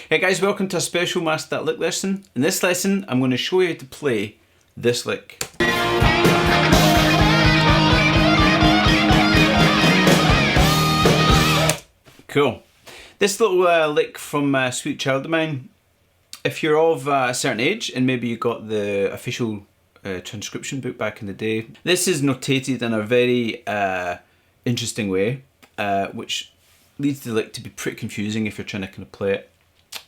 Hey guys, welcome to a special MasterThatLick lesson. In this lesson, I'm going to show you how to play this lick. Cool. This little lick from Sweet Child of Mine, if you're of a certain age and maybe you got the official transcription book back in the day, this is notated in a very interesting way, which leads the lick to be pretty confusing if you're trying to kind of play it.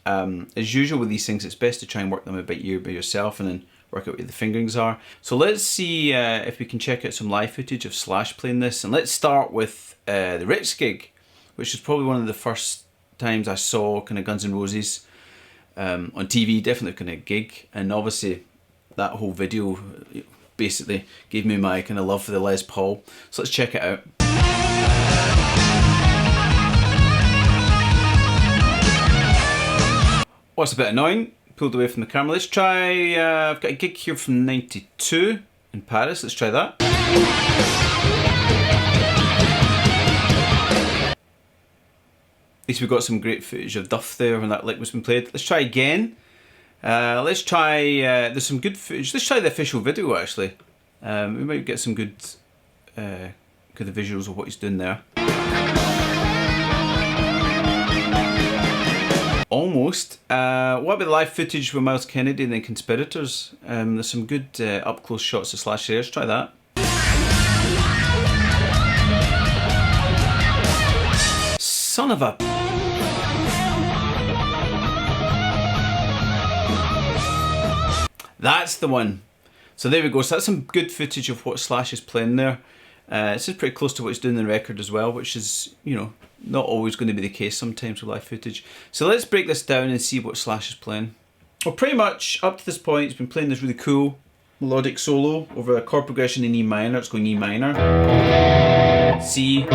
As usual with these things, it's best to try and work them a bit by yourself and then work out where the fingerings are. So let's see if we can check out some live footage of Slash playing this. And let's start with the Ritz gig, which is probably one of the first times I saw kind of Guns N' Roses on TV, definitely kind of gig. And obviously that whole video basically gave me my kind of love for the Les Paul. So let's check it out. Oh, it's a bit annoying, pulled away from the camera. Let's try, I've got a gig here from 92 in Paris, let's try that. At least we've got some great footage of Duff there when that lick was being played. Let's try again. Let's try, there's some good footage. Let's try the official video actually. We might get some good visuals of what he's doing there. Almost. What about the live footage with Miles Kennedy and the Conspirators? There's some good up close shots of Slash there. Let's try that. Son of a... That's the one. So there we go. So that's some good footage of what Slash is playing there. This is pretty close to what he's doing in the record as well, which is, you know, not always going to be the case sometimes with live footage. So let's break this down and see what Slash is playing. Well, pretty much up to this point, he's been playing this really cool melodic solo over a chord progression in E minor. It's going E minor, C,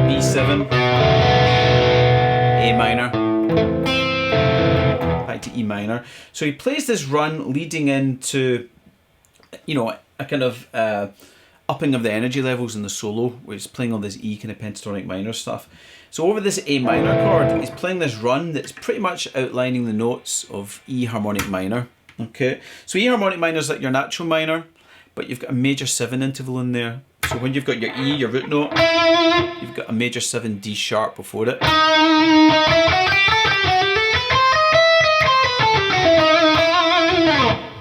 B7, A minor, back to E minor. So he plays this run leading into, you know, a kind of upping of the energy levels in the solo, where he's playing all this E kind of pentatonic minor stuff. So over this A minor chord, he's playing this run that's pretty much outlining the notes of E harmonic minor. Okay, so E harmonic minor is like your natural minor, but you've got a major 7 interval in there. So when you've got your E, your root note, you've got a major 7 D sharp before it.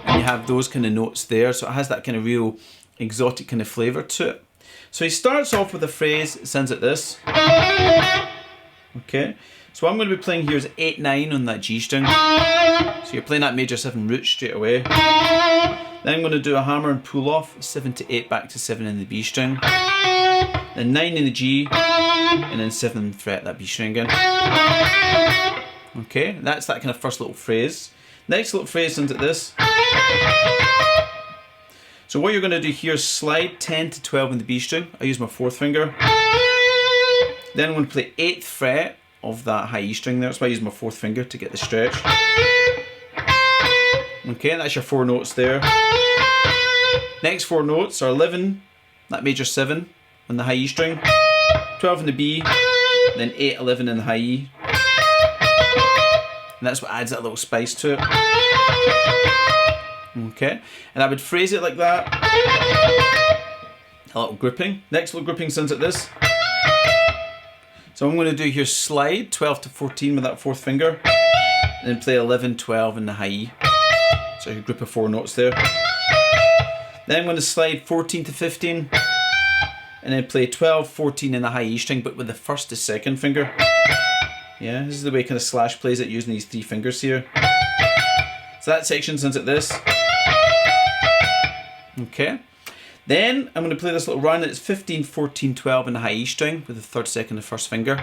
And you have those kind of notes there, so it has that kind of real exotic kind of flavour to it. So he starts off with a phrase that sounds like this. Okay, so what I'm going to be playing here is 8-9 on that G string. So you're playing that major 7 root straight away. Then I'm going to do a hammer and pull off 7 to 8 back to 7 in the B string. Then 9 in the G, and then 7th fret that B string again. Okay, that's that kind of first little phrase. Next little phrase sounds like this. So what you're going to do here is slide 10 to 12 in the B string. I use my 4th finger. Then I'm going to play 8th fret of that high E string there. That's why I use my 4th finger to get the stretch. Okay, that's your 4 notes there. Next 4 notes are 11, that major 7 on the high E string, 12 in the B, then 8, 11 in the high E. And that's what adds that little spice to it. Okay, and I would phrase it like that. A little grouping. Next little grouping sounds like this. So I'm going to do here slide 12 to 14 with that 4th finger, and then play 11, 12 in the high E. So a group of 4 notes there. Then I'm going to slide 14 to 15, and then play 12, 14 in the high E string, but with the 1st to 2nd finger. Yeah, this is the way kind of Slash plays it using these 3 fingers here. So that section sounds like this. Okay. Then I'm going to play this little run. It's 15, 14, 12 in the high E string with the 3rd, 2nd, and 1st finger.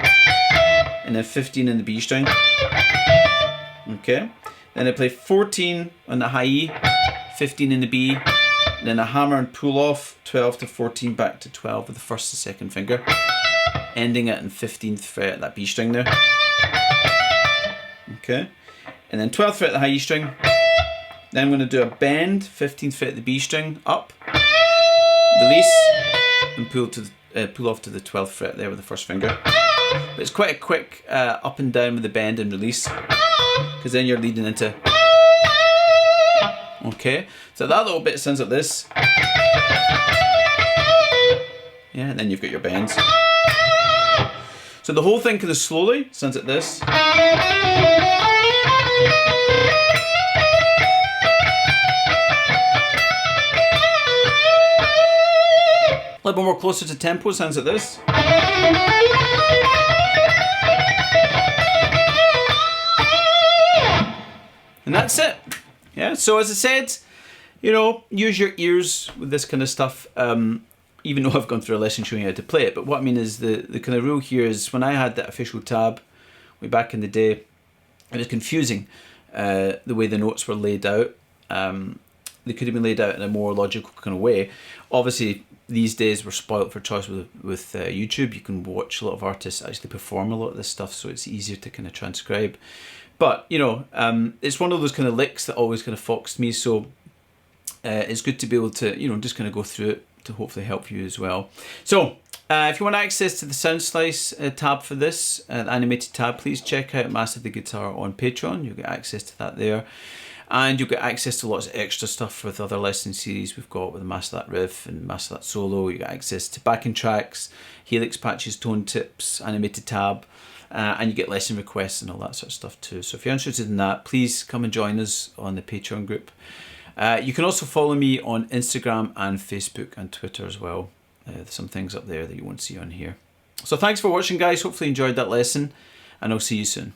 And then 15 in the B string. Okay. Then I play 14 on the high E, 15 in the B, and then a hammer and pull off 12 to 14 back to 12 with the 1st to 2nd finger. Ending it in 15th fret, that B string there. Okay. And then 12th fret the high E string. Then I'm going to do a bend, 15th fret the B string, up, release, and pull off to the 12th fret there with the 1st finger. But it's quite a quick up and down with the bend and release, because then you're leading into. Okay, so that little bit sounds like this. Yeah, and then you've got your bends. So the whole thing kind of slowly sounds like this. A little bit more closer to tempo sounds like this. And that's it. Yeah, so as I said, you know, use your ears with this kind of stuff. Even though I've gone through a lesson showing you how to play it. But what I mean is the kind of rule here is when I had that official tab way back in the day, it was confusing the way the notes were laid out. They could have been laid out in a more logical kind of way. Obviously, these days we're spoilt for choice with YouTube. You can watch a lot of artists actually perform a lot of this stuff, so it's easier to kind of transcribe. But, you know, it's one of those kind of licks that always kind of foxed me, so it's good to be able to, you know, just kind of go through it to hopefully help you as well. So, if you want access to the Sound Slice tab for this, the animated tab, please check out Master the Guitar on Patreon. You'll get access to that there. And you'll get access to lots of extra stuff with other lesson series we've got with the Master That Riff and Master That Solo. You get access to backing tracks, helix patches, tone tips, animated tab, and you get lesson requests and all that sort of stuff too. So if you're interested in that, please come and join us on the Patreon group. You can also follow me on Instagram and Facebook and Twitter as well. There's some things up there that you won't see on here. So thanks for watching, guys. Hopefully you enjoyed that lesson, and I'll see you soon.